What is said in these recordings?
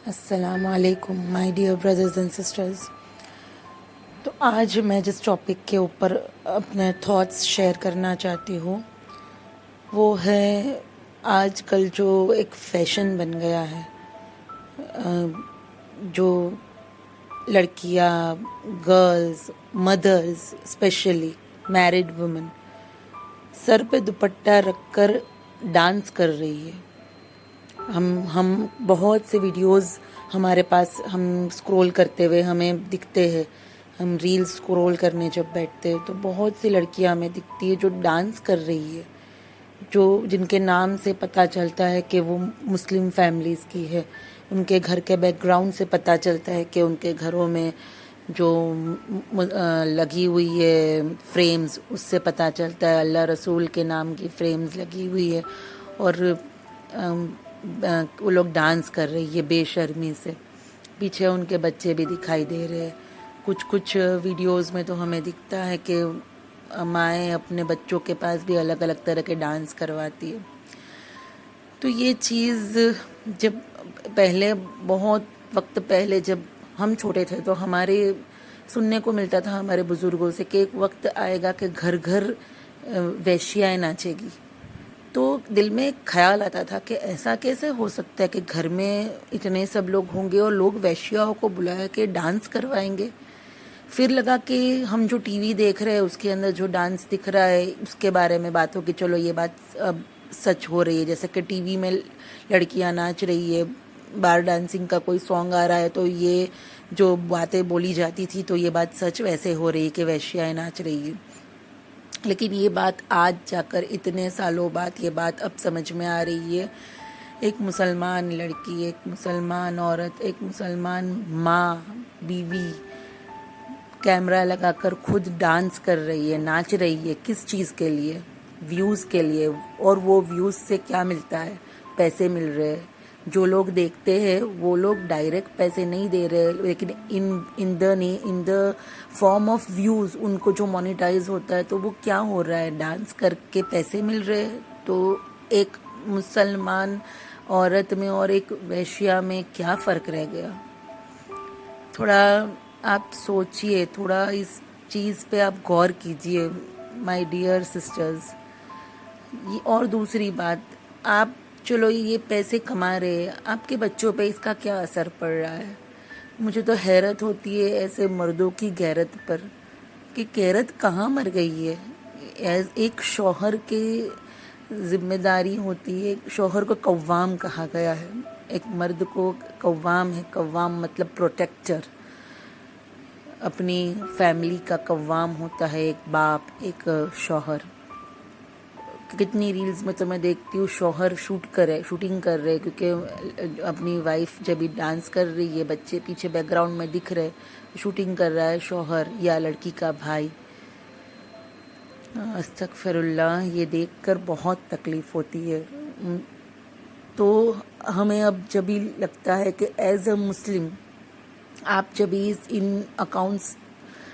السلام علیکم my dear brothers and sisters. تو آج میں جس ٹاپک کے اوپر اپنے تھاٹس شیئر کرنا چاہتی ہوں وہ ہے آج کل جو ایک فیشن بن گیا ہے، جو لڑکیاں، girls, mothers, specially married women سر پہ دوپٹہ رکھ کر ڈانس کر رہی ہے. ہم بہت سے ویڈیوز ہمارے پاس ہم اسکرول کرتے ہوئے ہمیں دکھتے ہیں. ہم ریلز اسکرول کرنے جب بیٹھتے ہیں تو بہت سی لڑکیاں ہمیں دکھتی ہے جو ڈانس کر رہی ہے، جن کے نام سے پتہ چلتا ہے کہ وہ مسلم فیملیز کی ہے. ان کے گھر کے بیک گراؤنڈ سے پتہ چلتا ہے کہ ان کے گھروں میں جو لگی ہوئی ہے فریمز، اس سے پتہ چلتا ہے اللہ رسول کے نام کی فریمز لگی ہوئی ہے، اور وہ لوگ ڈانس کر رہی ہے بے شرمی سے. پیچھے ان کے بچے بھی دکھائی دے رہے ہیں. کچھ ویڈیوز میں تو ہمیں دکھتا ہے کہ مائیں اپنے بچوں کے پاس بھی الگ الگ طرح کے ڈانس کرواتی ہے. تو یہ چیز جب پہلے، بہت وقت پہلے جب ہم چھوٹے تھے تو ہمارے سننے کو ملتا تھا ہمارے بزرگوں سے کہ ایک وقت آئے گا کہ گھر گھر ویشیائیں ناچے گی. تو دل میں ایک خیال آتا تھا کہ ایسا کیسے ہو سکتا ہے کہ گھر میں اتنے سب لوگ ہوں گے اور لوگ ویشیاؤں کو بلایا کے ڈانس کروائیں گے. پھر لگا کہ ہم جو ٹی وی دیکھ رہے ہیں اس کے اندر جو ڈانس دکھ رہا ہے اس کے بارے میں بات ہو کہ چلو یہ بات اب سچ ہو رہی ہے. جیسے کہ ٹی وی میں لڑکیاں ناچ رہی ہے، بار ڈانسنگ کا کوئی سانگ آ رہا ہے تو یہ جو باتیں بولی جاتی تھی تو یہ بات سچ ویسے ہو رہی ہے کہ ویشیائیں ناچ رہی ہے. لیکن یہ بات آج جا کر اتنے سالوں بعد یہ بات اب سمجھ میں آ رہی ہے. ایک مسلمان لڑکی، ایک مسلمان عورت، ایک مسلمان ماں، بیوی کیمرہ لگا کر خود ڈانس کر رہی ہے، ناچ رہی ہے. کس چیز کے لیے؟ ویوز کے لیے. اور وہ ویوز سے کیا ملتا ہے؟ پیسے مل رہے ہیں. جو لوگ دیکھتے ہیں وہ لوگ ڈائریکٹ پیسے نہیں دے رہے، لیکن ان دا فارم آف ویوز ان کو جو مانیٹائز ہوتا ہے تو وہ کیا ہو رہا ہے؟ ڈانس کر کے پیسے مل رہے ہیں. تو ایک مسلمان عورت میں اور ایک ویشیا میں کیا فرق رہ گیا؟ تھوڑا آپ سوچئے، تھوڑا اس چیز پہ آپ غور کیجئے مائی ڈیئر سسٹرز. اور دوسری بات، آپ چلو یہ پیسے کما رہے ہیں، آپ کے بچوں پہ اس کا کیا اثر پڑ رہا ہے؟ مجھے تو حیرت ہوتی ہے ایسے مردوں کی غیرت پر کہ غیرت کہاں مر گئی ہے. ایک شوہر کی ذمہ داری ہوتی ہے، شوہر کو قوام کہا گیا ہے. ایک مرد کو قوام ہے. قوام مطلب پروٹیکٹر، اپنی فیملی کا قوام ہوتا ہے ایک باپ، ایک شوہر. کتنی ریلز میں تو میں دیکھتی ہوں شوہر شوٹنگ کر رہے کیونکہ اپنی وائف جب بھی ڈانس کر رہی ہے، بچے پیچھے بیک گراؤنڈ میں دکھ رہے، شوٹنگ کر رہا ہے شوہر یا لڑکی کا بھائی. استغفر اللہ. یہ دیکھ کر بہت تکلیف ہوتی ہے. تو ہمیں اب جب بھی لگتا ہے کہ ایز اے مسلم، آپ جب ان اکاؤنٹس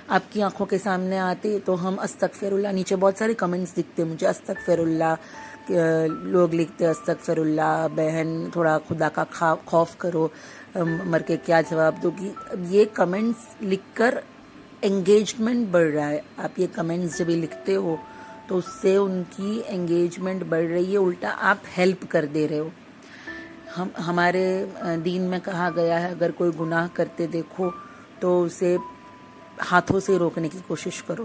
آپ کی آنکھوں کے سامنے آتے تو ہم استغفر اللہ، نیچے بہت سارے کمنٹس دکھتے مجھے، استغفر اللہ، لوگ لکھتے استغفر اللہ بہن تھوڑا خدا کا خوف کرو، مر کے کیا جواب دو گی. یہ کمنٹس لکھ کر انگیجمنٹ بڑھ رہا ہے. آپ یہ کمنٹس جب لکھتے ہو تو اس سے ان کی انگیجمنٹ بڑھ رہی ہے، الٹا آپ ہیلپ کر دے رہے ہو. ہمارے دین میں کہا گیا ہے اگر کوئی گناہ کرتے دیکھو تو اسے ہاتھوں سے روکنے کی کوشش کرو.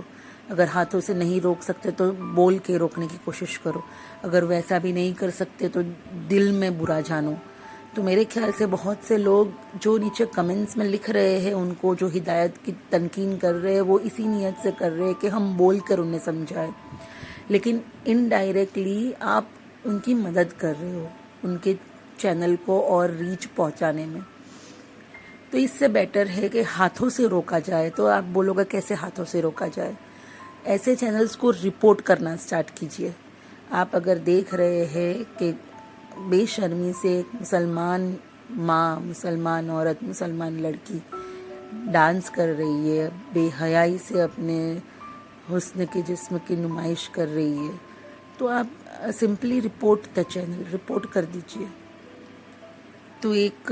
اگر ہاتھوں سے نہیں روک سکتے تو بول کے روکنے کی کوشش کرو. اگر ویسا بھی نہیں کر سکتے تو دل میں برا جانو. تو میرے خیال سے بہت سے لوگ جو نیچے کمنٹس میں لکھ رہے ہیں، ان کو جو ہدایت کی تنقین کر رہے ہیں، وہ اسی نیت سے کر رہے ہیں کہ ہم بول کر انہیں سمجھائیں، لیکن انڈائریکٹلی آپ ان کی مدد کر رہے ہو ان کے چینل کو اور ریچ پہنچانے میں. تو اس سے بیٹر ہے کہ ہاتھوں سے روکا جائے. تو آپ بولو گے کیسے ہاتھوں سے روکا جائے؟ ایسے چینلز کو رپورٹ کرنا سٹارٹ کیجئے. آپ اگر دیکھ رہے ہیں کہ بے شرمی سے ایک مسلمان ماں، مسلمان عورت، مسلمان لڑکی ڈانس کر رہی ہے، بے حیائی سے اپنے حسن کے جسم کی نمائش کر رہی ہے، تو آپ simply report the channel, report کر دیجئے. تو ایک